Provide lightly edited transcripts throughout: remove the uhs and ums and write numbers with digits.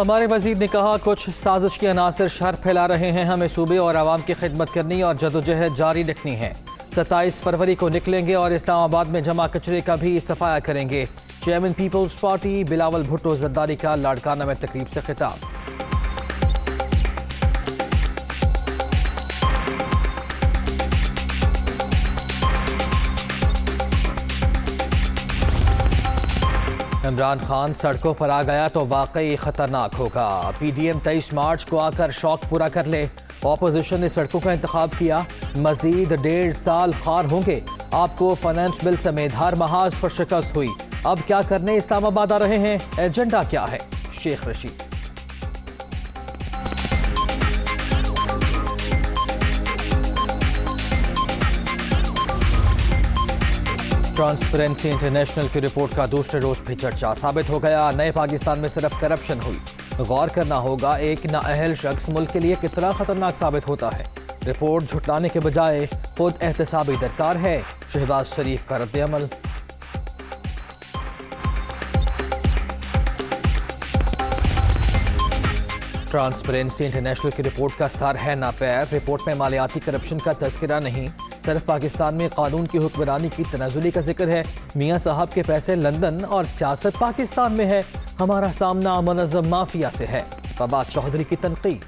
ہمارے وزیر نے کہا کچھ سازش کے عناصر شر پھیلا رہے ہیں، ہمیں صوبے اور عوام کی خدمت کرنی اور جدوجہد جاری رکھنی ہے۔ 27 فروری کو نکلیں گے اور اسلام آباد میں جمع کچرے کا بھی صفایا کریں گے۔ Chairman Peoples Party Bilawal Bhutto Zardari کا لاڑکانہ میں تقریب سے خطاب۔ عمران خان سڑکوں پر آ گیا تو واقعی خطرناک ہوگا۔ پی ڈی ایم 23 مارچ کو آ کر شوق پورا کر لے۔ اپوزیشن نے سڑکوں کا انتخاب کیا، مزید 1.5 سال خار ہوں گے۔ آپ کو فائنانس بل سمیت ہر محاذ پر شکست ہوئی، اب کیا کرنے اسلام آباد آ رہے ہیں؟ ایجنڈا کیا ہے؟ شیخ رشید۔ ٹرانسپیرنسی انٹرنیشنل کی رپورٹ کا دوسرے روز بھی چرچا۔ ثابت ہو گیا نئے پاکستان میں صرف کرپشن ہوئی۔ غور کرنا ہوگا ایک نااہل شخص ملک کے لیے کتنا خطرناک ثابت ہوتا ہے۔ رپورٹ جھٹلانے کے بجائے خود احتسابی درکار ہے۔ شہباز شریف کا رد عمل۔ ٹرانسپیرنسی انٹرنیشنل کی رپورٹ کا سر ہے نہ پیر۔ رپورٹ میں مالیاتی کرپشن کا تذکرہ نہیں، صرف پاکستان میں قانون کی حکمرانی کی تنازلی کا ذکر ہے۔ میاں صاحب کے پیسے لندن اور سیاست پاکستان میں ہے۔ ہمارا سامنا منظم مافیا سے ہے، فواد چودھری کی تنقید۔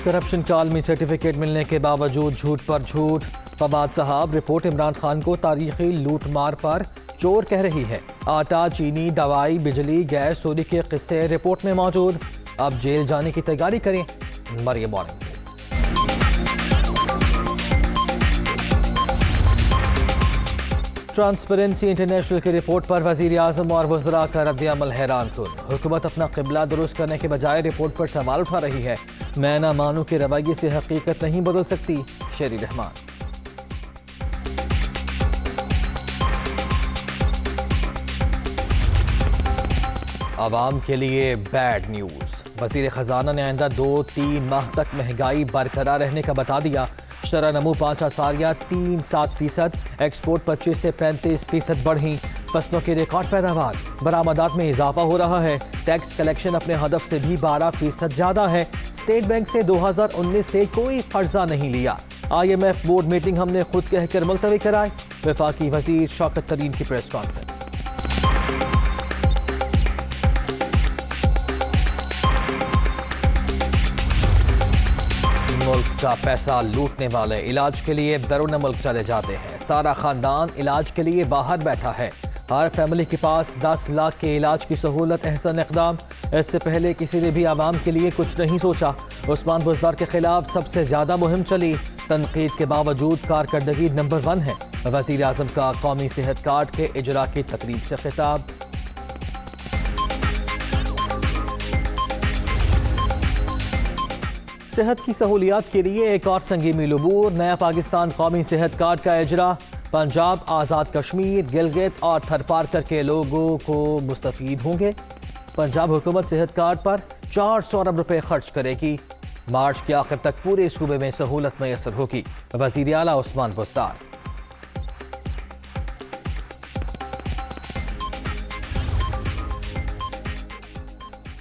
کرپشن کا عالمی سرٹیفکیٹ ملنے کے باوجود جھوٹ پر جھوٹ۔ فواد صاحب، رپورٹ عمران خان کو تاریخی لوٹ مار پر چور کہہ رہی ہے۔ آٹا، چینی، دوائی، بجلی، گیس چوری کے قصے رپورٹ میں موجود۔ اب جیل جانے کی تیاری کریں، مریم وارنگ سے۔ ٹرانسپیرنسی انٹرنیشنل کی رپورٹ پر وزیر اعظم اور وزراء کا رد عمل حیران کن۔ حکومت اپنا قبلہ درست کرنے کے بجائے رپورٹ پر سوال اٹھا رہی ہے۔ میں نہ مانوں کے رویے سے حقیقت نہیں بدل سکتی، شیری رحمان۔ عوام کے لیے بیڈ نیوز۔ وزیر خزانہ نے آئندہ 2-3 ماہ تک مہنگائی برقرار رہنے کا بتا دیا۔ شرح نمو 5.37%، ایکسپورٹ 25 سے 35% بڑھی۔ فصلوں کی ریکارڈ پیداوار، برآمدات میں اضافہ ہو رہا ہے۔ ٹیکس کلیکشن اپنے ہدف سے بھی 12% زیادہ ہے۔ اسٹیٹ بینک سے 2019 سے کوئی قرضہ نہیں لیا۔ IMF بورڈ میٹنگ ہم نے خود کہہ کر ملتوی کرائی۔ وفاقی وزیر شوکت ترین کی پریس کانفرنس۔ ملک کا پیسہ لوٹنے والے علاج کے لیے بیرون ملک چلے جاتے ہیں۔ سارا خاندان علاج کے لیے باہر بیٹھا ہے۔ ہر فیملی کے پاس 10 لاکھ کے علاج کی سہولت۔ احسن اقدام، اس سے پہلے کسی نے بھی عوام کے لیے کچھ نہیں سوچا۔ عثمان بزدار کے خلاف سب سے زیادہ مہم چلی، تنقید کے باوجود کارکردگی نمبر 1 ہے۔ وزیر اعظم کا قومی صحت کارڈ کے اجرا کی تقریب سے خطاب۔ صحت کی سہولیات کے لیے ایک اور سنگی میل عبور، نیا پاکستان قومی صحت کارڈ کا اجرا۔ پنجاب، آزاد کشمیر، گلگت اور تھر پارکر کے لوگوں کو مستفید ہوں گے۔ پنجاب حکومت صحت کارڈ پر 400 ارب روپے خرچ کرے گی۔ مارچ کے آخر تک پورے صوبے میں سہولت میسر ہوگی۔ وزیر اعلیٰ عثمان بزدار۔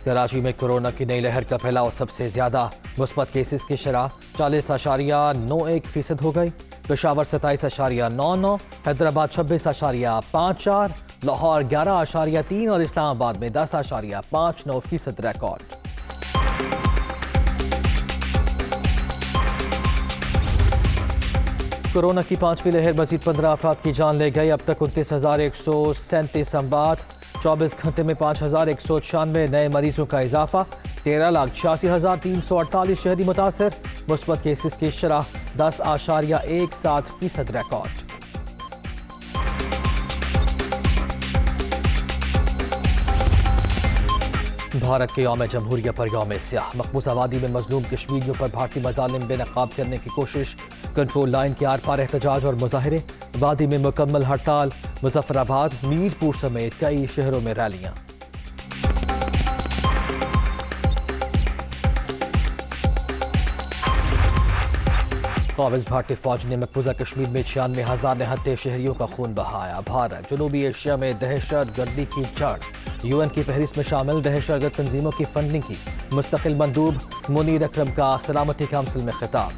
کراچی میں کورونا کی نئی لہر کا پھیلاؤ سب سے زیادہ، مثبت کیسز کی شرح 40.91% ہو گئی۔ پشاور 27.99، حیدرآباد 26.54، لاہور 11.3 اور اسلام آباد میں 10.59% ریکارڈ۔ کورونا کی 5ویں لہر مزید 15 افراد کی جان لے گئی۔ اب تک 29,137 اموات، 24 گھنٹے میں 5,196 نئے مریضوں کا اضافہ، 13,86,348 شہری متاثر۔ مثبت کیسز کی شرح 10.17% ریکارڈ۔ بھارت کے یوم جمہوریہ پر یوم سیاہ، مقبوضہ وادی میں مظلوم کشمیریوں پر بھارتی مظالم بے نقاب کرنے کی کوشش، کنٹرول لائن کے آر پار احتجاج اور مظاہرے، وادی میں مکمل ہڑتال، مظفر آباد، میر پور سمیت کئی شہروں میں ریلیاں۔ قابض بھارتی فوج نے مقبوضہ کشمیر میں 96,000 نہتے شہریوں کا خون بہایا. بھارت جنوبی ایشیا میں دہشت گردی کی جڑ. UN کی فہرست میں شامل دہشت گرد تنظیموں کی فنڈنگ کی. مستقل مندوب منیر اکرم کا سلامتی کونسل میں خطاب.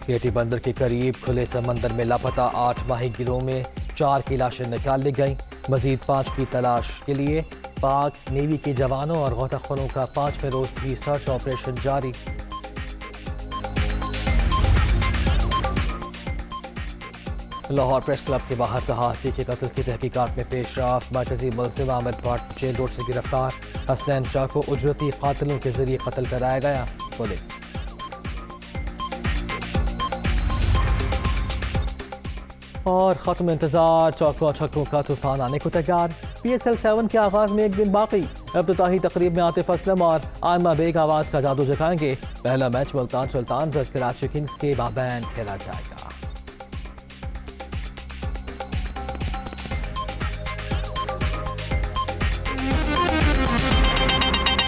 کیٹی بندر کے قریب کھلے سمندر میں لاپتہ 8 ماہی گیروں میں 4 کی لاشیں نکال لی گئیں. مزید 5 کی تلاش کے لیے پاک نیوی کے جوانوں اور غوطہ خوروں کا 5ویں روز بھی سرچ آپریشن جاری. لاہور پریس کلب کے باہر صحافی کے قتل کی تحقیقات میں پیش رفت. مرکزی ملزم احمد بٹ جیل روڈ سے گرفتار. حسنین شاہ کو اجرتی قاتلوں کے ذریعے قتل کرایا گیا. پولیس. اور ختم انتظار، چوکوں چھکوں کا طوفان آنے کو تیار. PSL 7 کے آغاز میں ایک دن باقی. افتتاحی تقریب میں عاطف اسلم اور آئمہ بیگ آواز کا جادو جگائیں گے. پہلا میچ ملتان سلطانز اور کراچی کنگز کے مابین کھیلا جائے گا.